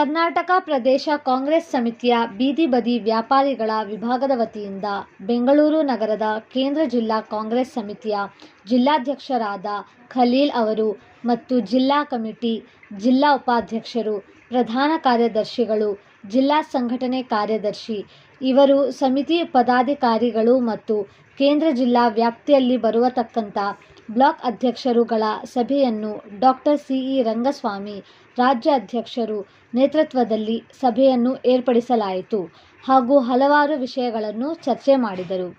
ಕರ್ನಾಟಕ ಪ್ರದೇಶ ಕಾಂಗ್ರೆಸ್ ಸಮಿತಿಯ ಬೀದಿ ಬದಿ ವ್ಯಾಪಾರಿಗಳ ವಿಭಾಗದ ವತಿಯಿಂದ ಬೆಂಗಳೂರು ನಗರದ ಕೇಂದ್ರ ಜಿಲ್ಲಾ ಕಾಂಗ್ರೆಸ್ ಸಮಿತಿಯ ಜಿಲ್ಲಾಧ್ಯಕ್ಷರಾದ ಖಲೀಲ್ ಅವರು ಮತ್ತು ಜಿಲ್ಲಾ ಕಮಿಟಿ, ಜಿಲ್ಲಾ ಉಪಾಧ್ಯಕ್ಷರು, ಪ್ರಧಾನ ಕಾರ್ಯದರ್ಶಿಗಳು, ಜಿಲ್ಲಾ ಸಂಘಟನೆ ಕಾರ್ಯದರ್ಶಿ ಇವರು ಸಮಿತಿ ಪದಾಧಿಕಾರಿಗಳು ಮತ್ತು ಕೇಂದ್ರ ಜಿಲ್ಲಾ ವ್ಯಾಪ್ತಿಯಲ್ಲಿ ಬರತಕ್ಕಂಥ ಬ್ಲಾಕ್ ಅಧ್ಯಕ್ಷರುಗಳ ಸಭೆಯನ್ನು ಡಾಕ್ಟರ್ ಸಿ.ಇ. ರಂಗಸ್ವಾಮಿ ರಾಜ್ಯ ಅಧ್ಯಕ್ಷರು ನೇತೃತ್ವದಲ್ಲಿ ಸಭೆಯನ್ನು ಏರ್ಪಡಿಸಲಾಯಿತು ಹಾಗೂ ಹಲವಾರು ವಿಷಯಗಳನ್ನು ಚರ್ಚೆ ಮಾಡಿದರು.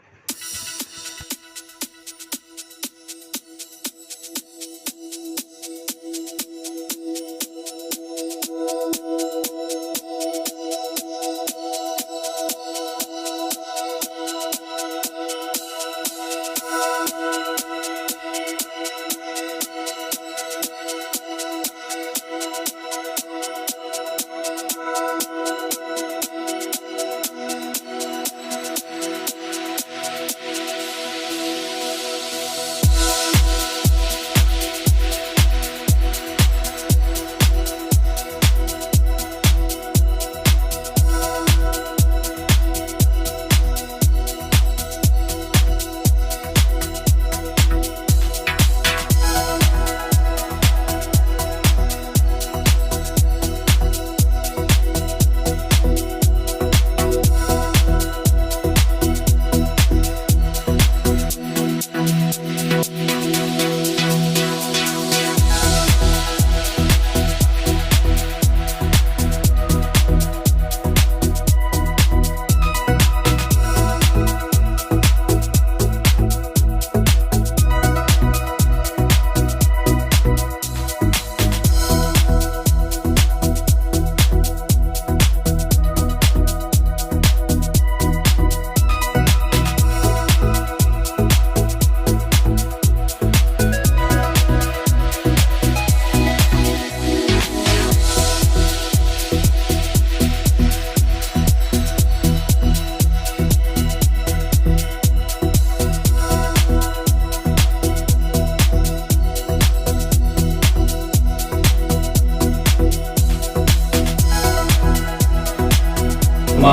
ನಮ್ಮ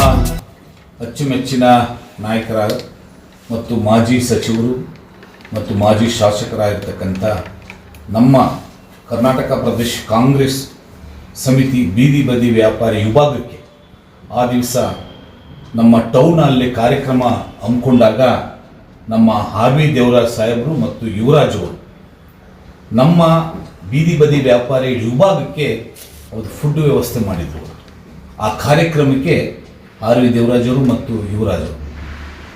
ಅಚ್ಚುಮೆಚ್ಚಿನ ನಾಯಕರಾದ ಮತ್ತು ಮಾಜಿ ಸಚಿವರು ಮತ್ತು ಮಾಜಿ ಶಾಸಕರಾಗಿರ್ತಕ್ಕಂಥ ನಮ್ಮ ಕರ್ನಾಟಕ ಪ್ರದೇಶ ಕಾಂಗ್ರೆಸ್ ಸಮಿತಿ ಬೀದಿ ಬದಿ ವ್ಯಾಪಾರಿ ವಿಭಾಗಕ್ಕೆ ಆ ದಿವಸ ನಮ್ಮ ಟೌನಲ್ಲಿ ಕಾರ್ಯಕ್ರಮ ಹಮ್ಮಿಕೊಂಡಾಗ ನಮ್ಮ ಆರ್.ವಿ. ದೇವರಾಜ್ ಸಾಹೇಬರು ಮತ್ತು ಯುವರಾಜ್ ಅವರು ನಮ್ಮ ಬೀದಿ ಬದಿ ವ್ಯಾಪಾರಿ ವಿಭಾಗಕ್ಕೆ ಒಂದು ಫುಡ್ ವ್ಯವಸ್ಥೆ ಮಾಡಿದರು. ಆ ಕಾರ್ಯಕ್ರಮಕ್ಕೆ ಆರ್.ವಿ. ದೇವರಾಜರು ಮತ್ತು ಯುವರಾಜರು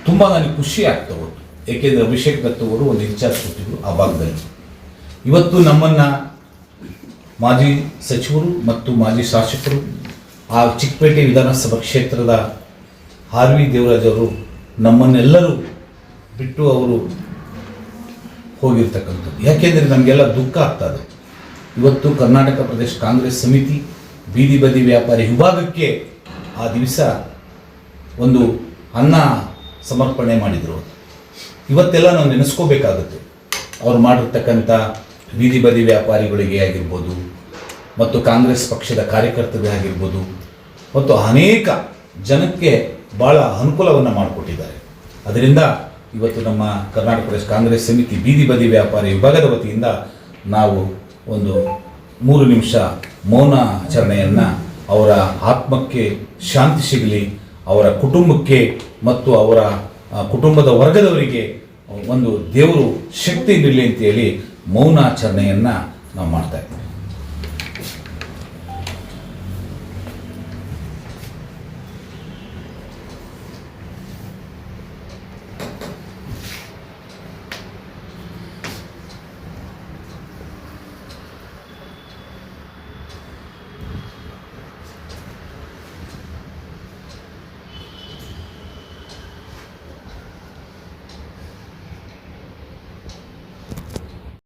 ತುಂಬ ನನಗೆ ಖುಷಿ ಆಗ್ತಾ ಹೋಯ್ತು. ಏಕೆಂದರೆ ಅಭಿಷೇಕ್ ದತ್ ಅವರು ಒಂದು ಇನ್ಚಾರ್ಜ್ ಕೊಟ್ಟಿದ್ರು ಆ ಭಾಗದಲ್ಲಿ. ಇವತ್ತು ನಮ್ಮನ್ನು ಮಾಜಿ ಸಚಿವರು ಮತ್ತು ಮಾಜಿ ಶಾಸಕರು ಆ ಚಿಕ್ಕಪೇಟೆ ವಿಧಾನಸಭಾ ಕ್ಷೇತ್ರದ ಆರ್.ವಿ. ದೇವರಾಜ್ ಅವರು ನಮ್ಮನ್ನೆಲ್ಲರೂ ಬಿಟ್ಟು ಅವರು ಹೋಗಿರ್ತಕ್ಕಂಥದ್ದು. ಯಾಕೆಂದರೆ ನಮಗೆಲ್ಲ ದುಃಖ ಆಗ್ತದೆ. ಇವತ್ತು ಕರ್ನಾಟಕ ಪ್ರದೇಶ ಕಾಂಗ್ರೆಸ್ ಸಮಿತಿ ಬೀದಿ ಬದಿ ವ್ಯಾಪಾರಿ ವಿಭಾಗಕ್ಕೆ ಆ ದಿವಸ ಒಂದು ಅನ್ನ ಸಮರ್ಪಣೆ ಮಾಡಿದರು. ಇವತ್ತೆಲ್ಲ ನಾವು ನೆನೆಸ್ಕೋಬೇಕಾಗುತ್ತೆ. ಅವ್ರು ಮಾಡಿರ್ತಕ್ಕಂಥ ಬೀದಿ ಬದಿ ವ್ಯಾಪಾರಿಗಳಿಗೆ ಆಗಿರ್ಬೋದು ಮತ್ತು ಕಾಂಗ್ರೆಸ್ ಪಕ್ಷದ ಕಾರ್ಯಕರ್ತರಿಗೆ ಆಗಿರ್ಬೋದು ಮತ್ತು ಅನೇಕ ಜನಕ್ಕೆ ಭಾಳ ಅನುಕೂಲವನ್ನು ಮಾಡಿಕೊಟ್ಟಿದ್ದಾರೆ. ಅದರಿಂದ ಇವತ್ತು ನಮ್ಮ ಕರ್ನಾಟಕ ಪ್ರದೇಶ ಕಾಂಗ್ರೆಸ್ ಸಮಿತಿ ಬೀದಿ ಬದಿ ವ್ಯಾಪಾರಿ ವಿಭಾಗದ ವತಿಯಿಂದ ನಾವು ಒಂದು 3 ನಿಮಿಷ ಮೌನಾಚರಣೆಯನ್ನು ಅವರ ಆತ್ಮಕ್ಕೆ ಶಾಂತಿ ಸಿಗಲಿ, ಅವರ ಕುಟುಂಬಕ್ಕೆ ಮತ್ತು ಅವರ ಕುಟುಂಬದ ವರ್ಗದವರಿಗೆ ಒಂದು ದೇವರು ಶಕ್ತಿ ನೀಡಲಿ ಅಂತೇಳಿ ಮೌನಾಚರಣೆಯನ್ನು ನಾವು ಮಾಡ್ತಾ ಇದ್ದೀವಿ.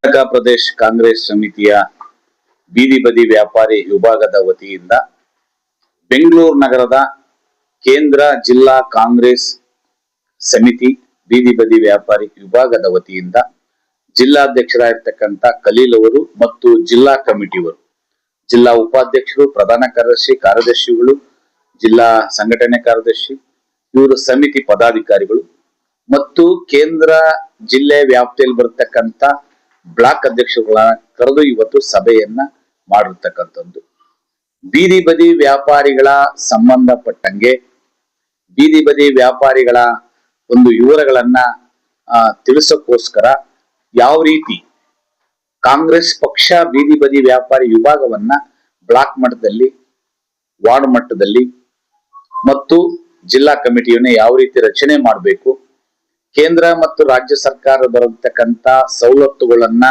ಕರ್ನಾಟಕ ಪ್ರದೇಶ ಕಾಂಗ್ರೆಸ್ ಸಮಿತಿಯ ಬೀದಿ ಬದಿ ವ್ಯಾಪಾರಿ ವಿಭಾಗದ ವತಿಯಿಂದ ಬೆಂಗಳೂರು ನಗರದ ಕೇಂದ್ರ ಜಿಲ್ಲಾ ಕಾಂಗ್ರೆಸ್ ಸಮಿತಿ ಬೀದಿ ಬದಿ ವ್ಯಾಪಾರಿ ವಿಭಾಗದ ವತಿಯಿಂದ ಜಿಲ್ಲಾಧ್ಯಕ್ಷರಾಗಿರ್ತಕ್ಕಂಥ ಖಲೀಲ್ ಅವರು ಮತ್ತು ಜಿಲ್ಲಾ ಕಮಿಟಿಯವರು ಜಿಲ್ಲಾ ಉಪಾಧ್ಯಕ್ಷರು, ಪ್ರಧಾನ ಕಾರ್ಯದರ್ಶಿ, ಕಾರ್ಯದರ್ಶಿಗಳು, ಜಿಲ್ಲಾ ಸಂಘಟನೆ ಕಾರ್ಯದರ್ಶಿ, ಇವರು ಸಮಿತಿ ಪದಾಧಿಕಾರಿಗಳು ಮತ್ತು ಕೇಂದ್ರ ಜಿಲ್ಲೆ ವ್ಯಾಪ್ತಿಯಲ್ಲಿ ಬರತಕ್ಕಂತ ಬ್ಲಾಕ್ ಅಧ್ಯಕ್ಷರುಗಳನ್ನ ಕರೆದು ಇವತ್ತು ಸಭೆಯನ್ನ ಮಾಡಿರ್ತಕ್ಕಂಥದ್ದು. ಬೀದಿ ಬದಿ ವ್ಯಾಪಾರಿಗಳ ಸಂಬಂಧಪಟ್ಟಂಗೆ ಬೀದಿ ಬದಿ ವ್ಯಾಪಾರಿಗಳ ಒಂದು ವಿವರಗಳನ್ನ ತಿಳಿಸೋಕ್ಕೋಸ್ಕರ ಯಾವ ರೀತಿ ಕಾಂಗ್ರೆಸ್ ಪಕ್ಷ ಬೀದಿ ಬದಿ ವ್ಯಾಪಾರಿ ವಿಭಾಗವನ್ನ ಬ್ಲಾಕ್ ಮಟ್ಟದಲ್ಲಿ, ವಾರ್ಡ್ ಮಟ್ಟದಲ್ಲಿ ಮತ್ತು ಜಿಲ್ಲಾ ಕಮಿಟಿಯನ್ನ ಯಾವ ರೀತಿ ರಚನೆ ಮಾಡಬೇಕು, ಕೇಂದ್ರ ಮತ್ತು ರಾಜ್ಯ ಸರ್ಕಾರ ಬರತಕ್ಕಂತ ಸವಲತ್ತುಗಳನ್ನ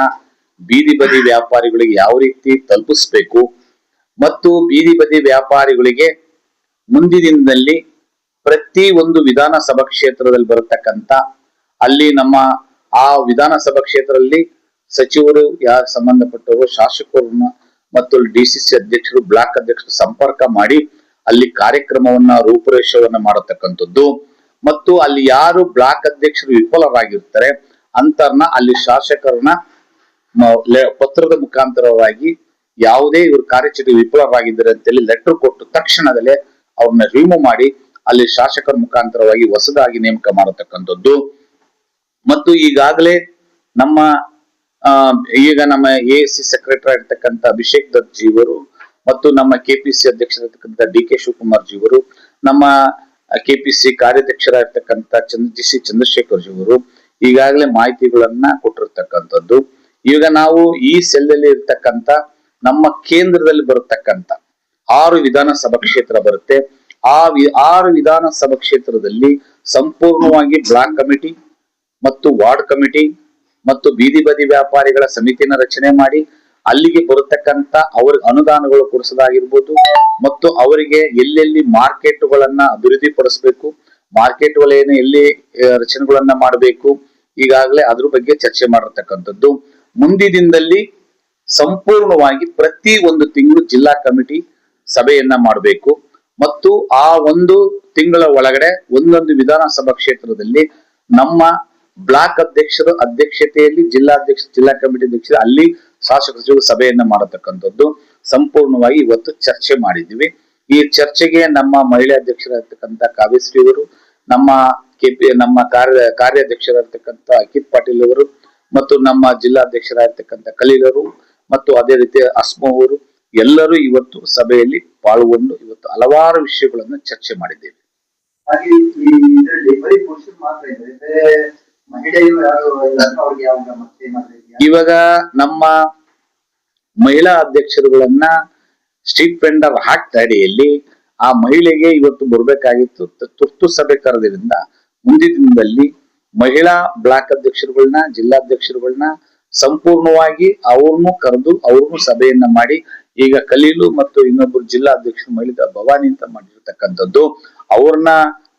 ಬೀದಿ ಬದಿ ವ್ಯಾಪಾರಿಗಳಿಗೆ ಯಾವ ರೀತಿ ತಲುಪಿಸ್ಬೇಕು ಮತ್ತು ಬೀದಿ ಬದಿ ವ್ಯಾಪಾರಿಗಳಿಗೆ ಮುಂದಿನದಲ್ಲಿ ಪ್ರತಿ ಒಂದು ವಿಧಾನಸಭಾ ಕ್ಷೇತ್ರದಲ್ಲಿ ಬರತಕ್ಕಂತ ಅಲ್ಲಿ ನಮ್ಮ ಆ ವಿಧಾನಸಭಾ ಕ್ಷೇತ್ರದಲ್ಲಿ ಸಚಿವರು ಯಾರು ಸಂಬಂಧಪಟ್ಟವರು, ಶಾಸಕರನ್ನ ಮತ್ತು DCC ಅಧ್ಯಕ್ಷರು, ಬ್ಲಾಕ್ ಅಧ್ಯಕ್ಷರು ಸಂಪರ್ಕ ಮಾಡಿ ಅಲ್ಲಿ ಕಾರ್ಯಕ್ರಮವನ್ನ ರೂಪುರೇಷವನ್ನ ಮಾಡತಕ್ಕಂಥದ್ದು ಮತ್ತು ಅಲ್ಲಿ ಯಾರು ಬ್ಲಾಕ್ ಅಧ್ಯಕ್ಷರು ವಿಫಲರಾಗಿರ್ತಾರೆ ಅಂತರ್ನ ಅಲ್ಲಿ ಶಾಸಕರನ್ನ ಪತ್ರದ ಮುಖಾಂತರವಾಗಿ ಯಾವುದೇ ಇವರು ಕಾರ್ಯಚಟುವಟಿಕೆ ವಿಫಲರಾಗಿದ್ದಾರೆ ಅಂತೇಳಿ ಲೆಟರ್ ಕೊಟ್ಟು ತಕ್ಷಣದಲ್ಲೇ ಅವ್ರನ್ನ ರಿಮೂವ್ ಮಾಡಿ ಅಲ್ಲಿ ಶಾಸಕರ ಮುಖಾಂತರವಾಗಿ ಹೊಸದಾಗಿ ನೇಮಕ ಮಾಡತಕ್ಕಂಥದ್ದು ಮತ್ತು ಈಗಾಗಲೇ ನಮ್ಮ ಈಗ ನಮ್ಮ AAC ಸೆಕ್ರೆಟರಿ ಆಗಿರ್ತಕ್ಕಂಥ ಅಭಿಷೇಕ್ ದತ್ ಜಿಯವರು ಮತ್ತು ನಮ್ಮ KPC ಅಧ್ಯಕ್ಷರಾಗಿರ್ತಕ್ಕಂಥ DK ಶಿವಕುಮಾರ್ ಜಿಯವರು, ನಮ್ಮ KPC ಕಾರ್ಯಾಧ್ಯಕ್ಷರಾಗಿರ್ತಕ್ಕಂಥ GC ಚಂದ್ರಶೇಖರ್ ಜಿಯವರು ಈಗಾಗಲೇ ಮಾಹಿತಿಗಳನ್ನ ಕೊಟ್ಟಿರ್ತಕ್ಕಂಥದ್ದು. ಈಗ ನಾವು ಈ ಸೆಲ್ಲಲ್ಲಿ ಇರ್ತಕ್ಕಂಥ ನಮ್ಮ ಕೇಂದ್ರದಲ್ಲಿ ಬರತಕ್ಕಂತ 6 ವಿಧಾನಸಭಾ ಕ್ಷೇತ್ರ ಬರುತ್ತೆ. ಆ 6 ವಿಧಾನಸಭಾ ಕ್ಷೇತ್ರದಲ್ಲಿ ಸಂಪೂರ್ಣವಾಗಿ ಬ್ಲಾಕ್ ಕಮಿಟಿ ಮತ್ತು ವಾರ್ಡ್ ಕಮಿಟಿ ಮತ್ತು ಬೀದಿ ಬದಿ ವ್ಯಾಪಾರಿಗಳ ಸಮಿತಿನ ರಚನೆ ಮಾಡಿ ಅಲ್ಲಿಗೆ ಬರತಕ್ಕಂತ ಅವ್ರಿಗೆ ಅನುದಾನಗಳು ಕೊಡಿಸೋದಾಗಿರ್ಬೋದು ಮತ್ತು ಅವರಿಗೆ ಎಲ್ಲೆಲ್ಲಿ ಮಾರ್ಕೆಟ್ಗಳನ್ನ ಅಭಿವೃದ್ಧಿ ಪಡಿಸಬೇಕು, ಮಾರ್ಕೆಟ್ಗಳೇನು ಎಲ್ಲಿ ರಚನೆಗಳನ್ನ ಮಾಡಬೇಕು, ಈಗಾಗಲೇ ಅದ್ರ ಬಗ್ಗೆ ಚರ್ಚೆ ಮಾಡಿರ್ತಕ್ಕಂಥದ್ದು. ಮುಂದಿನದಲ್ಲಿ ಸಂಪೂರ್ಣವಾಗಿ ಪ್ರತಿ ಒಂದು ತಿಂಗಳು ಜಿಲ್ಲಾ ಕಮಿಟಿ ಸಭೆಯನ್ನ ಮಾಡಬೇಕು ಮತ್ತು ಆ ಒಂದು ತಿಂಗಳ ಒಳಗಡೆ ಒಂದೊಂದು ವಿಧಾನಸಭಾ ಕ್ಷೇತ್ರದಲ್ಲಿ ನಮ್ಮ ಬ್ಲಾಕ್ ಅಧ್ಯಕ್ಷರ ಅಧ್ಯಕ್ಷತೆಯಲ್ಲಿ ಜಿಲ್ಲಾ ಕಮಿಟಿ ಅಧ್ಯಕ್ಷರು ಅಲ್ಲಿ ಶಾಸಕರು ಸಭೆಯನ್ನ ಮಾಡತಕ್ಕಂಥದ್ದು ಸಂಪೂರ್ಣವಾಗಿ ಇವತ್ತು ಚರ್ಚೆ ಮಾಡಿದ್ವಿ. ಈ ಚರ್ಚೆಗೆ ನಮ್ಮ ಮಹಿಳಾ ಅಧ್ಯಕ್ಷರಾಗಿರ್ತಕ್ಕಂಥ ಕಾವ್ಯಶ್ರೀ ಅವರು, ನಮ್ಮ ಕಾರ್ಯಾಧ್ಯಕ್ಷರಾಗಿರ್ತಕ್ಕಂಥ ಅಖಿತ್ ಪಾಟೀಲ್ ಅವರು ಮತ್ತು ನಮ್ಮ ಜಿಲ್ಲಾಧ್ಯಕ್ಷರಾಗಿರ್ತಕ್ಕಂಥ ಖಲೀಲ್ ಅವರು ಮತ್ತು ಅದೇ ರೀತಿ ಅಸ್ಮಾ ಅವರು ಎಲ್ಲರೂ ಇವತ್ತು ಸಭೆಯಲ್ಲಿ ಪಾಲ್ಗೊಂಡು ಇವತ್ತು ಹಲವಾರು ವಿಷಯಗಳನ್ನು ಚರ್ಚೆ ಮಾಡಿದ್ದೇವೆ. ಇವಾಗ ನಮ್ಮ ಮಹಿಳಾ ಅಧ್ಯಕ್ಷರುಗಳನ್ನ ಸ್ಟ್ರೀಟ್ ವೆಂಡರ್ ಆಕ್ಟ್ ಅಡಿಯಲ್ಲಿ ಆ ಮಹಿಳೆಗೆ ಇವತ್ತು ಬರ್ಬೇಕಾಗಿತ್ತು, ತುರ್ತು ಸಭೆ ಕರೆದ್ರಿಂದ ಮುಂದಿನ ದಿನದಲ್ಲಿ ಮಹಿಳಾ ಬ್ಲಾಕ್ ಅಧ್ಯಕ್ಷರುಗಳನ್ನ, ಜಿಲ್ಲಾಧ್ಯಕ್ಷರುಗಳನ್ನ ಸಂಪೂರ್ಣವಾಗಿ ಅವ್ರನ್ನು ಕರೆದು ಅವ್ರನ್ನು ಸಭೆಯನ್ನ ಮಾಡಿ ಈಗ ಖಲೀಲು ಮತ್ತು ಇನ್ನೊಬ್ಬರು ಜಿಲ್ಲಾಧ್ಯಕ್ಷರು ಮಹಿಳಾ ಭವಾನಿ ಅಂತ ಮಾಡಿರ್ತಕ್ಕಂಥದ್ದು ಅವ್ರನ್ನ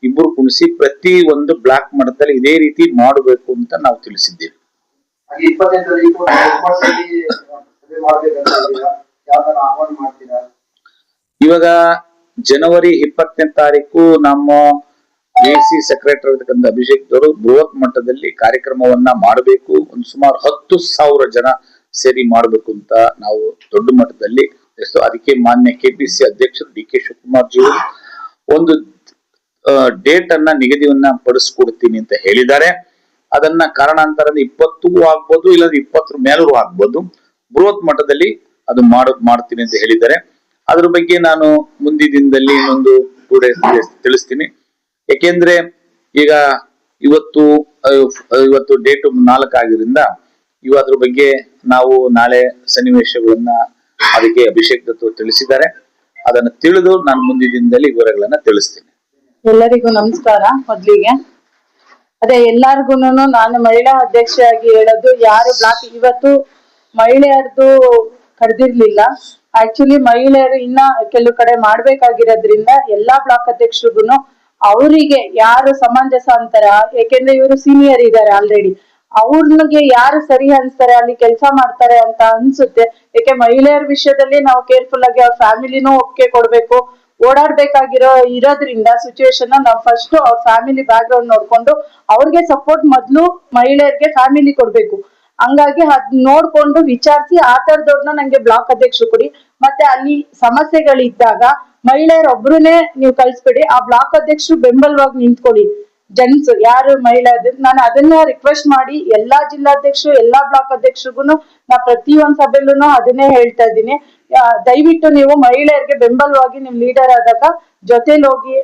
ಇಬ್ಬರು ಕುಣಿಸಿ ಪ್ರತಿ ಒಂದು ಬ್ಲಾಕ್ ಮಟ್ಟದಲ್ಲಿ ಇದೇ ರೀತಿ ಮಾಡಬೇಕು ಅಂತ ನಾವು ತಿಳಿಸಿದ್ದೇವೆ. ಇವಾಗ ಜನವರಿ 20ನೇ ತಾರೀಕು ನಮ್ಮ AAC ಸೆಕ್ರೆಟರಿ ಆಗಿರ್ತಕ್ಕಂಥ ಅಭಿಷೇಕ್ ಅವರು ಬೃಹತ್ ಮಟ್ಟದಲ್ಲಿ ಕಾರ್ಯಕ್ರಮವನ್ನ ಮಾಡಬೇಕು, ಒಂದು ಸುಮಾರು 10,000 ಜನ ಸೇರಿ ಮಾಡಬೇಕು ಅಂತ ನಾವು ದೊಡ್ಡ ಮಟ್ಟದಲ್ಲಿ ಅದಕ್ಕೆ ಮಾನ್ಯ KPC ಅಧ್ಯಕ್ಷರು DK ಶಿವಕುಮಾರ್ ಜಿ ಒಂದು ಡೇಟ್ ಅನ್ನ ನಿಗದಿಯನ್ನ ಪಡಿಸ್ಕೊಡ್ತೀನಿ ಅಂತ ಹೇಳಿದ್ದಾರೆ. ಅದನ್ನ ಕಾರಣಾಂತರದಿಂದ 20ಗೂ ಆಗ್ಬೋದು, ಇಲ್ಲಾಂದ್ರೆ 20 ಮೇಲೂ ಆಗ್ಬೋದು, ಬೃಹತ್ ಮಟ್ಟದಲ್ಲಿ ಅದು ಮಾಡ್ತೀನಿ ಅಂತ ಹೇಳಿದ್ದಾರೆ. ಅದ್ರ ಬಗ್ಗೆ ನಾನು ಮುಂದಿನ ದಿನದಲ್ಲಿ ಇನ್ನೊಂದು 2 ಡೇಸ್ ತಿಳಿಸ್ತೀನಿ. ಯಾಕೆಂದ್ರೆ ಈಗ ಇವತ್ತು ಡೇಟ್ 4 ಆಗಿದ್ರಿಂದ ಅದ್ರ ಬಗ್ಗೆ ನಾವು ನಾಳೆ ಸನ್ನಿವೇಶಗಳನ್ನ ಅದಕ್ಕೆ ಅಭಿಷೇಕ್ ದತ್ ತಿಳಿಸಿದ್ದಾರೆ. ಅದನ್ನ ತಿಳಿದು ನಾನು ಮುಂದಿನ ದಿನದಲ್ಲಿ ವಿವರಗಳನ್ನ ತಿಳಿಸ್ತೀನಿ. ಎಲ್ಲರಿಗೂ ನಮಸ್ಕಾರ. ಮೊದ್ಲಿಗೆ ಅದೇ ಎಲ್ಲಾರ್ಗುನು ನಾನು ಮಹಿಳಾ ಅಧ್ಯಕ್ಷೆಯಾಗಿ ಹೇಳೋದು, ಯಾರು ಬ್ಲಾಕ್ ಇವತ್ತು ಮಹಿಳೆಯರದು ಕರೆದಿರ್ಲಿಲ್ಲ. ಆಕ್ಚುಲಿ ಮಹಿಳೆಯರು ಇನ್ನ ಕೆಲವು ಕಡೆ ಮಾಡ್ಬೇಕಾಗಿರೋದ್ರಿಂದ ಎಲ್ಲಾ ಬ್ಲಾಕ್ ಅಧ್ಯಕ್ಷರಿಗೂ ಅವರಿಗೆ ಯಾರು ಸಮಂಜಸ ಅಂತಾರ, ಯಾಕೆಂದ್ರೆ ಇವರು ಸೀನಿಯರ್ ಇದ್ದಾರೆ ಆಲ್ರೆಡಿ, ಅವ್ರಿಗೆ ಯಾರು ಸರಿ ಅನ್ಸ್ತಾರೆ ಅಲ್ಲಿ ಕೆಲಸ ಮಾಡ್ತಾರೆ ಅಂತ ಅನ್ಸುತ್ತೆ. ಯಾಕೆ ಮಹಿಳೆಯರ ವಿಷಯದಲ್ಲಿ ನಾವು ಕೇರ್ಫುಲ್ ಆಗಿ ಅವ್ರ ಫ್ಯಾಮಿಲಿನೂ ಒಪ್ಪಿಗೆ ಕೊಡ್ಬೇಕು. ಇರೋದ್ರಿಂದ ಸಿಚುವೇಶನ್ ನಾವು ಫಸ್ಟ್ ಅವ್ರ ಫ್ಯಾಮಿಲಿ ಬ್ಯಾಕ್ ಗ್ರೌಂಡ್ ನೋಡ್ಕೊಂಡು ಅವ್ರಿಗೆ ಸಪೋರ್ಟ್ ಮೊದ್ಲು ಮಹಿಳೆಯರಿಗೆ ಫ್ಯಾಮಿಲಿ ಕೊಡ್ಬೇಕು. ಹಂಗಾಗಿ ಅದ್ ನೋಡ್ಕೊಂಡು ವಿಚಾರಿಸಿ ಆ ತರದವ್ರನ್ನ ನಂಗೆ ಬ್ಲಾಕ್ ಅಧ್ಯಕ್ಷರು ಕೊಡಿ. ಮತ್ತೆ ಅಲ್ಲಿ ಸಮಸ್ಯೆಗಳಿದ್ದಾಗ ಮಹಿಳೆಯರೊಬ್ರುನೇ ನೀವು ಕಳ್ಸ್ಬಿಡಿ, ಆ ಬ್ಲಾಕ್ ಅಧ್ಯಕ್ಷರು ಬೆಂಬಲವಾಗಿ ನಿಂತ್ಕೊಳ್ಳಿ. ಜೆಂಟ್ಸ್ ಯಾರು ಮಹಿಳೆ ನಾನು ಅದನ್ನ ರಿಕ್ವೆಸ್ಟ್ ಮಾಡಿ ಎಲ್ಲಾ ಜಿಲ್ಲಾಧ್ಯಕ್ಷರು ಎಲ್ಲಾ ಬ್ಲಾಕ್ ಅಧ್ಯಕ್ಷರಿಗೂ ನಾ ಪ್ರತಿಯೊಂದ್ ಸಭೆಲ್ಲೂ ಅದನ್ನೇ ಹೇಳ್ತಾ ಇದ್ದೀನಿ. ದಯವಿಟ್ಟು ನೀವು ಮಹಿಳೆಯರಿಗೆ ಬೆಂಬಲವಾಗಿ ನಿಮ್ ಲೀಡರ್ ಆದಾಗ ಜೊತೆಲಿ ಹೋಗಿ,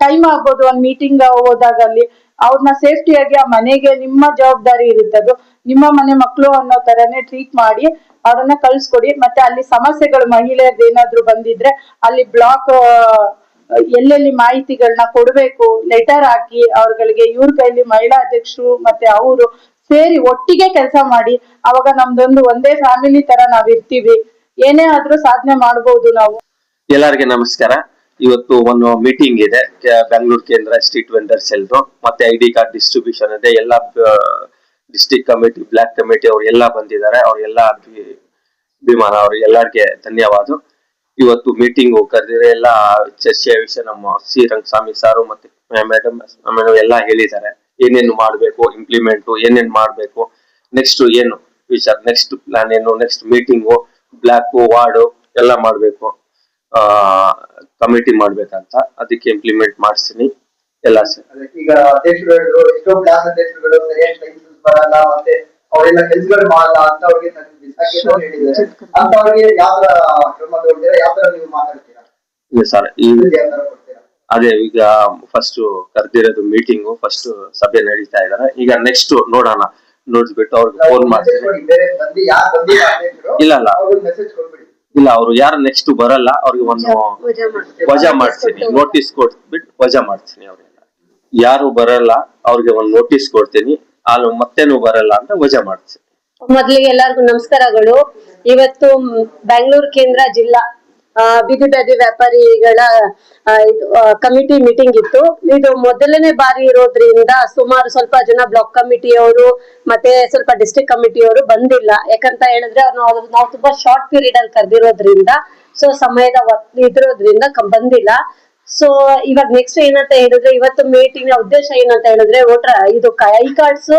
ಟೈಮ್ ಆಗ್ಬೋದು ಒಂದ್ ಮೀಟಿಂಗ್ ಹೋದಾಗ ಅಲ್ಲಿ ಅವ್ರನ್ನ ಸೇಫ್ಟಿಯಾಗಿ ಆ ಮನೆಗೆ ನಿಮ್ಮ ಜವಾಬ್ದಾರಿ ಇರುತ್ತದು, ನಿಮ್ಮ ಮನೆ ಮಕ್ಕಳು ಅನ್ನೋ ತರನೇ ಟ್ರೀಟ್ ಮಾಡಿ ಅವ್ರನ್ನ ಕಳ್ಸ್ಕೊಡಿ. ಮತ್ತೆ ಅಲ್ಲಿ ಸಮಸ್ಯೆಗಳು ಮಹಿಳೆಯರ್ದು ಏನಾದ್ರು ಬಂದಿದ್ರೆ ಅಲ್ಲಿ ಬ್ಲಾಕ್ ಎಲ್ಲೆಲ್ಲಿ ಮಾಹಿತಿಗಳನ್ನ ಕೊಡ್ಬೇಕು ಲೆಟರ್ ಹಾಕಿ ಅವ್ರಗಳಿಗೆ ಇವ್ರ ಕೈಲಿ ಮಹಿಳಾ ಅಧ್ಯಕ್ಷರು ಮತ್ತೆ ಅವರು ಸೇರಿ ಒಟ್ಟಿಗೆ ಕೆಲಸ ಮಾಡಿ ಅವಾಗ ನಮ್ದೊಂದು ಒಂದೇ ಫ್ಯಾಮಿಲಿ ತರ ನಾವ್ ಇರ್ತೀವಿ, ಏನೇ ಆದ್ರೂ ಸಾಧನೆ ಮಾಡ್ಬೋದು ನಾವು. ಎಲ್ಲರಿಗೆ ನಮಸ್ಕಾರ. ಇವತ್ತು ಒಂದು ಮೀಟಿಂಗ್ ಇದೆ ಬೆಂಗಳೂರು ಕೇಂದ್ರ ಸ್ಟ್ರೀಟ್ ವೆಂಡರ್ಸ್ ಎಲ್ದು, ಮತ್ತೆ ID ಕಾರ್ಡ್ ಡಿಸ್ಟ್ರಿಬ್ಯೂಷನ್ ಇದೆ. ಎಲ್ಲ ಡಿಸ್ಟ್ರಿಕ್ಟ್ ಕಮಿಟಿ ಬ್ಲಾಕ್ ಕಮಿಟಿ ಅವ್ರು ಎಲ್ಲ ಬಂದಿದ್ದಾರೆ. ಅವ್ರಿಗೆಲ್ಲ ಅಭಿಮಾನ, ಅವ್ರಿಗೆ ಎಲ್ಲರಿಗೆ ಧನ್ಯವಾದ. ಇವತ್ತು ಮೀಟಿಂಗ್ ಕರೆದಿದ್ರೆ ಎಲ್ಲ ಚರ್ಚೆಯ ವಿಷಯ ನಮ್ಮ ಸಿ ರಂಗಸ್ವಾಮಿ ಸಾರು ಮತ್ತೆ ಮೇಡಮ್ ಎಲ್ಲ ಹೇಳಿದ್ದಾರೆ. ಏನೇನು ಮಾಡ್ಬೇಕು, ಇಂಪ್ಲಿಮೆಂಟ್ ಏನೇನ್ ಮಾಡ್ಬೇಕು, ನೆಕ್ಸ್ಟ್ ಏನು ವಿಚಾರ, ನೆಕ್ಸ್ಟ್ ಪ್ಲಾನ್ ಏನು, ನೆಕ್ಸ್ಟ್ ಮೀಟಿಂಗು ಬ್ಲಾಕ್ ವಾರ್ಡ್ ಎಲ್ಲ ಮಾಡ್ಬೇಕು, ಕಮಿಟಿ ಮಾಡ್ಬೇಕಂತ. ಅದಕ್ಕೆ ಇಂಪ್ಲಿಮೆಂಟ್ ಮಾಡಿಸ್ತೀನಿ ಎಲ್ಲ ಸರ್. ಈಗ ಅಧ್ಯಕ್ಷರು ಹೇಳಿದ್ರು ಎಷ್ಟೋ ಬ್ಲಾಕ್ ಅಧ್ಯಕ್ಷರುಗಳು ಸರಿಯಾಗಿ ಲೈಸೆನ್ಸ್ ಬರಲ್ಲ, ಮತ್ತೆ ಅವರೆಲ್ಲ ಕೆಲಸಗಳು ಮಾಡಲ್ಲ ಅಂತ ಅವ್ರಿಗೆ ಹೇಳಿದ್ದಾರೆ. ಅಂತ ಅವ್ರಿಗೆ ಯಾವ ತರ ಕ್ರಮ ತಗೊಳ್ತೀರಾ, ಯಾವ ತರ ನೀವು ಮಾತಾಡ್ತೀರಾ? ಇಲ್ಲ ಸರ್, ಈಗ ಯಾವ ತರ ಕೊಡ್ತೀರಾ? ಅದೇ ಈಗ ಫಸ್ಟ್ ಕರೆದಿರೋದು ಮೀಟಿಂಗು, ಫಸ್ಟ್ ಸಭೆ ನಡೀತಾ ಇದಾರೆ. ಈಗ ನೆಕ್ಸ್ಟ್ ನೋಡೋಣ, ನೋಡ್ಬಿಟ್ಟು ಅವ್ರಿಗೆ ಫೋನ್ ಮಾಡ್ತೀನಿ. ಬೇರೆ ಬಂದು ಯಾರು ಬಂದಿಲ್ಲ ಅಧ್ಯಕ್ಷರು ಇಲ್ಲ ಇಲ್ಲ ಅವ್ರಿಗೆ ಮೆಸೇಜ್ ಕೊಡ್ಬಿಡಿ. ಇಲ್ಲ, ಅವ್ರು ಯಾರು ನೆಕ್ಸ್ಟ್ ಬರಲ್ಲ ಅವ್ರಿಗೆ ಒಂದು ವಜಾ ಮಾಡ್ತೀನಿ, ನೋಟಿಸ್ ಕೊಟ್ಬಿಟ್ಟು ವಜಾ ಮಾಡ್ತೀನಿ. ಅವ್ರಿಗೆಲ್ಲ ಯಾರು ಬರಲ್ಲ ಅವ್ರಿಗೆ ಒಂದು ನೋಟಿಸ್ ಕೊಡ್ತೀನಿ, ಅಲ್ಲಿ ಮತ್ತೇನು ಬರಲ್ಲ ಅಂತ ವಜಾ ಮಾಡ್ತೀನಿ. ಮೊದಲಿಗೆ ಎಲ್ಲರಿಗೂ ನಮಸ್ಕಾರಗಳು. ಇವತ್ತು ಬೆಂಗಳೂರು ಕೇಂದ್ರ ಜಿಲ್ಲಾ ಬೀದಿ ಬದಿ ವ್ಯಾಪಾರಿಗಳ ಕಮಿಟಿ ಮೀಟಿಂಗ್ ಇತ್ತು. ಇದು ಮೊದಲನೇ ಬಾರಿ ಇರೋದ್ರಿಂದ ಸುಮಾರು ಸ್ವಲ್ಪ ಜನ ಬ್ಲಾಕ್ ಕಮಿಟಿಯವರು ಮತ್ತೆ ಸ್ವಲ್ಪ ಡಿಸ್ಟ್ರಿಕ್ಟ್ ಕಮಿಟಿಯವರು ಬಂದಿಲ್ಲ. ಯಾಕಂತ ಹೇಳಿದ್ರೆ ನಾವು ತುಂಬಾ ಶಾರ್ಟ್ ಪೀರಿಯಡ್ ಅಲ್ಲಿ ಕರೆದಿರೋದ್ರಿಂದ, ಸೊ ಸಮಯದ ಇದ್ರೋದ್ರಿಂದ ಬಂದಿಲ್ಲ. ಸೊ ಇವಾಗ ನೆಕ್ಸ್ಟ್ ಏನಂತ ಹೇಳಿದ್ರೆ, ಇವತ್ತು ಮೀಟಿಂಗ್ ನ ಉದ್ದೇಶ ಏನಂತ ಹೇಳಿದ್ರೆ, ಇದು ಐ ಕಾರ್ಡ್ಸ್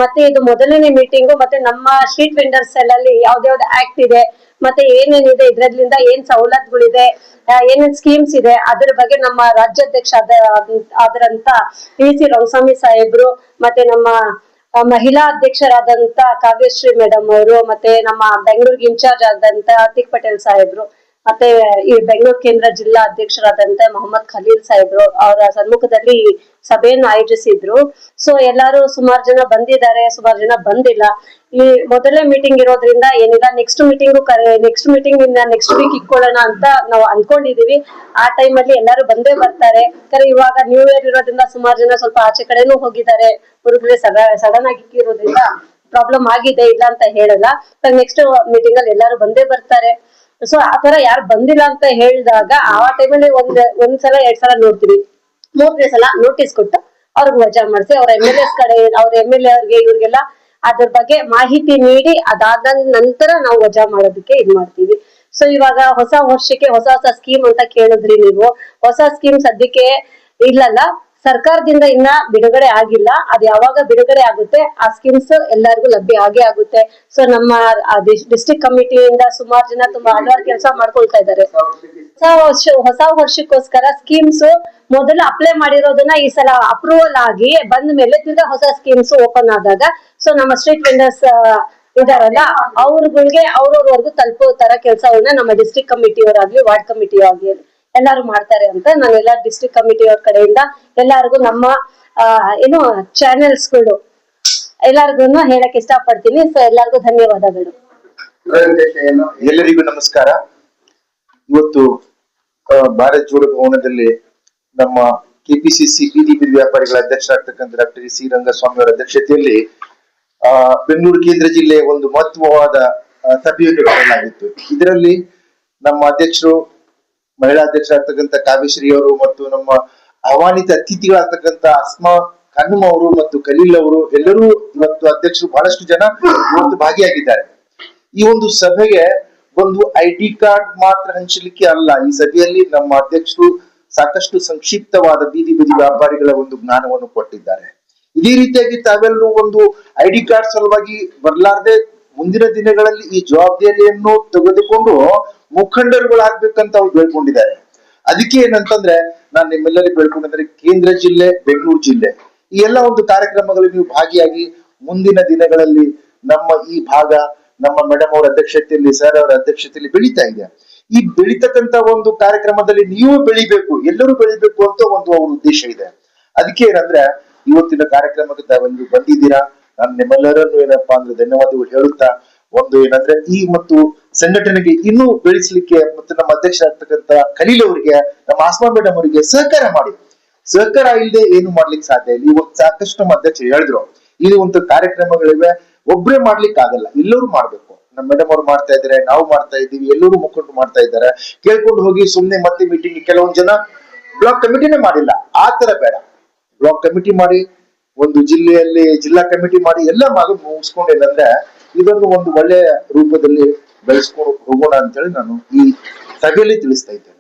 ಮತ್ತೆ ಇದು ಮೊದಲನೇ ಮೀಟಿಂಗ್, ಮತ್ತೆ ನಮ್ಮ ಸ್ಟ್ರೀಟ್ ವೆಂಡರ್ಸ್ ಅಲ್ಲಿ ಯಾವ್ದಾವ್ದು ಆಕ್ಟ್ ಇದೆ, ಮತ್ತೆ ಏನೇನಿದೆ ಇದ್ರದ್ರಿಂದ ಏನ್ ಸವಲತ್ತುಗಳಿದೆ, ಏನೇನ್ ಸ್ಕೀಮ್ಸ್ ಇದೆ, ಅದ್ರ ಬಗ್ಗೆ ನಮ್ಮ ರಾಜ್ಯಾಧ್ಯಕ್ಷ ಆದ್ರಂತ PC ರಂಗಸ್ವಾಮಿ ಸಾಹೇಬ್ರು, ಮತ್ತೆ ನಮ್ಮ ಮಹಿಳಾ ಅಧ್ಯಕ್ಷರಾದಂತ ಕಾವ್ಯಶ್ರೀ ಮೇಡಮ್ ಅವರು, ಮತ್ತೆ ನಮ್ಮ ಬೆಂಗಳೂರಿಗೆ ಇನ್ಚಾರ್ಜ್ ಆದಂತ ಅತಿಕ್ ಪಟೇಲ್ ಸಾಹೇಬ್ರು, ಮತ್ತೆ ಈ ಬೆಂಗಳೂರು ಕೇಂದ್ರ ಜಿಲ್ಲಾ ಅಧ್ಯಕ್ಷರಾದಂತ ಮೊಹಮ್ಮದ್ ಖಲೀಲ್ ಸಾಹೇಬ್ರು ಅವರ ಸಮ್ಮುಖದಲ್ಲಿ ಸಭೆಯನ್ನು ಆಯೋಜಿಸಿದ್ರು. ಸೊ ಎಲ್ಲಾರು ಸುಮಾರು ಜನ ಬಂದಿದ್ದಾರೆ, ಸುಮಾರು ಜನ ಬಂದಿಲ್ಲ. ಈ ಮೊದಲನೇ ಮೀಟಿಂಗ್ ಇರೋದ್ರಿಂದ ಏನಿಲ್ಲ, ನೆಕ್ಸ್ಟ್ ಮೀಟಿಂಗ್ ಇಂದ ನೆಕ್ಸ್ಟ್ ವೀಕ್ ಇಟ್ಕೊಳ್ಳೋಣ ಅಂತ ನಾವು ಅನ್ಕೊಂಡಿದೀವಿ. ಆ ಟೈಮ್ ಅಲ್ಲಿ ಎಲ್ಲಾರು ಬಂದೇ ಬರ್ತಾರೆ. ಇವಾಗ ನ್ಯೂ ಇಯರ್ ಇರೋದ್ರಿಂದ ಸುಮಾರು ಜನ ಸ್ವಲ್ಪ ಆಚೆ ಕಡೆನೂ ಹೋಗಿದ್ದಾರೆ. ಊರುಗಳೇ ಸಡನ್ ಆಗಿ ಇರೋದ್ರಿಂದ ಪ್ರಾಬ್ಲಮ್ ಆಗಿದೆ, ಇಲ್ಲ ಅಂತ ಹೇಳಲ್ಲ. ನೆಕ್ಸ್ಟ್ ಮೀಟಿಂಗ್ ಅಲ್ಲಿ ಎಲ್ಲಾರು ಬಂದೇ ಬರ್ತಾರೆ. ಸೊ ಆತರ ಯಾರು ಬಂದಿಲ್ಲ ಅಂತ ಹೇಳಿದಾಗ ಆ ಟೈಮಲ್ಲಿ ಒಂದ್ಸಲ 2 ಸಲ ನೋಡ್ತೀವಿ, 3ನೇ ಸಲ ನೋಟಿಸ್ ಕೊಟ್ಟು ಅವ್ರಿಗೆ ವಜಾ ಮಾಡಿಸಿ, ಅವ್ರ MLAs ಕಡೆ ಅವ್ರ MLA ಅವ್ರಿಗೆ ಇವ್ರಿಗೆಲ್ಲ ಅದ್ರ ಬಗ್ಗೆ ಮಾಹಿತಿ ನೀಡಿ ಅದಾದ ನಂತರ ನಾವು ವಜಾ ಮಾಡೋದಕ್ಕೆ ಇದ್ ಮಾಡ್ತೀವಿ. ಸೊ ಇವಾಗ ಹೊಸ ವರ್ಷಕ್ಕೆ ಹೊಸ ಸ್ಕೀಮ್ ಅಂತ ಕೇಳಿದ್ರಿ ನೀವು. ಹೊಸ ಸ್ಕೀಮ್ ಸದ್ಯಕ್ಕೆ ಇಲ್ಲಲ್ಲ, ಸರ್ಕಾರದಿಂದ ಇನ್ನ ಬಿಡುಗಡೆ ಆಗಿಲ್ಲ. ಅದು ಯಾವಾಗ ಬಿಡುಗಡೆ ಆಗುತ್ತೆ ಆ ಸ್ಕೀಮ್ಸ್ ಎಲ್ಲರಿಗೂ ಲಭ್ಯ ಆಗೇ ಆಗುತ್ತೆ. ಸೊ ನಮ್ಮ ಡಿಸ್ಟ್ರಿಕ್ಟ್ ಕಮಿಟಿಯಿಂದ ಸುಮಾರು ಜನ ತುಂಬಾ ಹಾರ್ಡ್ ಕೆಲಸ ಮಾಡ್ಕೊಳ್ತಾ ಇದ್ದಾರೆ. ಹೊಸ ವರ್ಷಕ್ಕೋಸ್ಕರ ಸ್ಕೀಮ್ಸ್ ಮೊದಲು ಅಪ್ಲೈ ಮಾಡಿರೋದನ್ನ ಈ ಸಲ ಅಪ್ರೂವಲ್ ಆಗಿ ಬಂದ ಮೇಲೆ ತಿರ್ಗಾ ಹೊಸ ಸ್ಕೀಮ್ಸ್ ಓಪನ್ ಆದಾಗ, ಸೊ ನಮ್ಮ ಸ್ಟ್ರೀಟ್ ವೆಂಡರ್ಸ್ ಇದಾರಲ್ಲ ಅವ್ರಗಳಿಗೆ ಅವ್ರವ್ರವರೆಗೂ ತಲುಪೋ ತರ ಕೆಲಸವನ್ನ ನಮ್ಮ ಡಿಸ್ಟ್ರಿಕ್ಟ್ ಕಮಿಟಿಯವರಾಗ್ಲಿ ವಾರ್ಡ್ ಕಮಿಟಿ ಆಗ್ಲಿ ಎಲ್ಲಾರು ಮಾಡ್ತಾರೆ ಅಂತ ನಾನು ಎಲ್ಲಾ ಡಿಸ್ಟ್ರಿಕ್ಟ್ ಕಮಿಟಿಯವ್ರ ಕಡೆಯಿಂದ ಎಲ್ಲಾರ್ಗು ನಮ್ಮ ಏನು ಚಾನೆಲ್ಸ್ಗಳು ಎಲ್ಲಾರ್ಗು ಹೇಳಕ್ ಇಷ್ಟ ಪಡ್ತೀನಿ. ಸೊ ಎಲ್ಲಾರ್ಗು ಧನ್ಯವಾದಗಳು. ಎಲ್ಲರಿಗೂ ನಮಸ್ಕಾರ. ಇವತ್ತು ಭಾರತ್ ಜೋಡೋ ಭವನದಲ್ಲಿ ನಮ್ಮ KPCC ಬೀದಿ ವ್ಯಾಪಾರಿಗಳ ಅಧ್ಯಕ್ಷರಾಗ್ತಕ್ಕಂಥ ಡಾಕ್ಟರ್ C ರಂಗಸ್ವಾಮಿ ಅವರ ಅಧ್ಯಕ್ಷತೆಯಲ್ಲಿ ಬೆಂಗಳೂರು ಕೇಂದ್ರ ಜಿಲ್ಲೆಯ ಒಂದು ಮಹತ್ವವಾದ ಸಭೆಯನ್ನು ಕರೆಯಲಾಗಿತ್ತು. ಇದರಲ್ಲಿ ನಮ್ಮ ಅಧ್ಯಕ್ಷರು, ಮಹಿಳಾ ಅಧ್ಯಕ್ಷರಾಗ್ತಕ್ಕಂಥ ಕಾವ್ಯಶ್ರೀ ಅವರು ಮತ್ತು ನಮ್ಮ ಆಹ್ವಾನಿತ ಅತಿಥಿಗಳಾಗ್ತಕ್ಕಂಥ ಅಸ್ಮಾ ಖಾನಂ ಅವರು ಮತ್ತು ಖಲೀಲ್ ಅವರು ಎಲ್ಲರೂ ಇವತ್ತು ಅಧ್ಯಕ್ಷರು ಬಹಳಷ್ಟು ಜನ ಇವತ್ತು ಭಾಗಿಯಾಗಿದ್ದಾರೆ. ಈ ಒಂದು ಸಭೆಗೆ ಒಂದು ID ಕಾರ್ಡ್ ಮಾತ್ರ ಹಂಚಲಿಕ್ಕೆ ಅಲ್ಲ, ಈ ಸಭೆಯಲ್ಲಿ ನಮ್ಮ ಅಧ್ಯಕ್ಷರು ಸಾಕಷ್ಟು ಸಂಕ್ಷಿಪ್ತವಾದ ಬೀದಿ ಬದಿ ವ್ಯಾಪಾರಿಗಳ ಒಂದು ಜ್ಞಾನವನ್ನು ಕೊಟ್ಟಿದ್ದಾರೆ. ಇದೇ ರೀತಿಯಾಗಿ ತಾವೆಲ್ಲರೂ ಒಂದು ID ಕಾರ್ಡ್ ಸಲುವಾಗಿ ಬರ್ಲಾರ್ದೆ ಮುಂದಿನ ದಿನಗಳಲ್ಲಿ ಈ ಜವಾಬ್ದಾರಿಯನ್ನು ತೆಗೆದುಕೊಂಡು ಮುಖಂಡರುಗಳಾಗ್ಬೇಕಂತ ಅವ್ರು ಬೇಡ್ಕೊಂಡಿದ್ದಾರೆ. ಅದಕ್ಕೆ ಏನಂತಂದ್ರೆ ನಾನು ನಿಮ್ಮೆಲ್ಲರಿಗೂ ಬೇಡ್ಕೊಂಡಿದ್ರೆ ಕೇಂದ್ರ ಜಿಲ್ಲೆ, ಬೆಂಗಳೂರು ಜಿಲ್ಲೆ ಈ ಎಲ್ಲ ಒಂದು ಕಾರ್ಯಕ್ರಮಗಳಲ್ಲಿ ನೀವು ಭಾಗಿಯಾಗಿ ಮುಂದಿನ ದಿನಗಳಲ್ಲಿ ನಮ್ಮ ಈ ಭಾಗ ನಮ್ಮ ಮೇಡಮ್ ಅವರ ಅಧ್ಯಕ್ಷತೆಯಲ್ಲಿ, ಸರ್ ಅವರ ಅಧ್ಯಕ್ಷತೆಯಲ್ಲಿ ಬೆಳೀತಾ ಇದೆ. ಈ ಬೆಳೀತಕ್ಕಂತ ಒಂದು ಕಾರ್ಯಕ್ರಮದಲ್ಲಿ ನೀವು ಬೆಳಿಬೇಕು, ಎಲ್ಲರೂ ಬೆಳಿಬೇಕು ಅಂತ ಒಂದು ಅವ್ರ ಉದ್ದೇಶ ಇದೆ. ಅದಕ್ಕೆ ಏನಂದ್ರೆ ಇವತ್ತಿನ ಕಾರ್ಯಕ್ರಮಕ್ಕೆ ತಾವೆಲ್ಲರೂ ಬಂದಿದ್ದೀರಾ. ನಾನು ನಿಮ್ಮೆಲ್ಲರನ್ನು ಏನಪ್ಪಾ ಅಂದ್ರೆ ಧನ್ಯವಾದಗಳು ಹೇಳುತ್ತಾ, ಒಂದು ಏನಂದ್ರೆ ಈ ಮತ್ತು ಸಂಘಟನೆಗೆ ಇನ್ನೂ ಬೆಳೆಸಲಿಕ್ಕೆ ಮತ್ತು ನಮ್ಮ ಅಧ್ಯಕ್ಷರಾಗ್ತಕ್ಕಂತ ಖಲೀಲ್ ಅವರಿಗೆ, ನಮ್ಮ ಆಸ್ಮಾ ಮೇಡಮ್ ಅವರಿಗೆ ಸಹಕಾರ ಮಾಡಿ. ಸಹಕಾರ ಇಲ್ಲದೆ ಏನು ಮಾಡ್ಲಿಕ್ಕೆ ಸಾಧ್ಯ ಇಲ್ಲ. ಇವತ್ತು ಸಾಕಷ್ಟು ನಮ್ಮ ಅಧ್ಯಕ್ಷ ಹೇಳಿದ್ರು, ಇದು ಒಂದು ಕಾರ್ಯಕ್ರಮಗಳಿವೆ, ಒಬ್ಬರೇ ಮಾಡ್ಲಿಕ್ಕೆ ಆಗಲ್ಲ, ಎಲ್ಲರೂ ಮಾಡ್ಬೇಕು. ನಮ್ಮ ಮೇಡಮ್ ಅವ್ರು ಮಾಡ್ತಾ ಇದ್ದಾರೆ, ನಾವು ಮಾಡ್ತಾ ಇದ್ದೀವಿ, ಎಲ್ಲರೂ ಮುಖಂಡರು ಮಾಡ್ತಾ ಇದ್ದಾರೆ. ಕೇಳ್ಕೊಂಡು ಹೋಗಿ ಸುಮ್ನೆ ಮತ್ತೆ ಮೀಟಿಂಗ್ ಕೆಲವೊಂದು ಜನ ಬ್ಲಾಕ್ ಕಮಿಟಿನೇ ಮಾಡಿಲ್ಲ. ಆ ತರ ಬೇಡ, ಬ್ಲಾಕ್ ಕಮಿಟಿ ಮಾಡಿ, ಒಂದು ಜಿಲ್ಲೆಯಲ್ಲಿ ಜಿಲ್ಲಾ ಕಮಿಟಿ ಮಾಡಿ ಎಲ್ಲ ಮುಗಿಸ್ಕೊಂಡು ಏನಂದ್ರೆ ಇದೊಂದು ಒಂದು ಒಳ್ಳೆಯ ರೂಪದಲ್ಲಿ ಬೆಳೆಸ್ಕೊಂಡು ಹೋಗೋಣ ಅಂತೇಳಿ ನಾನು ಈ ಸಭೆಯಲ್ಲಿ ತಿಳಿಸ್ತಾ ಇದ್ದೇನೆ.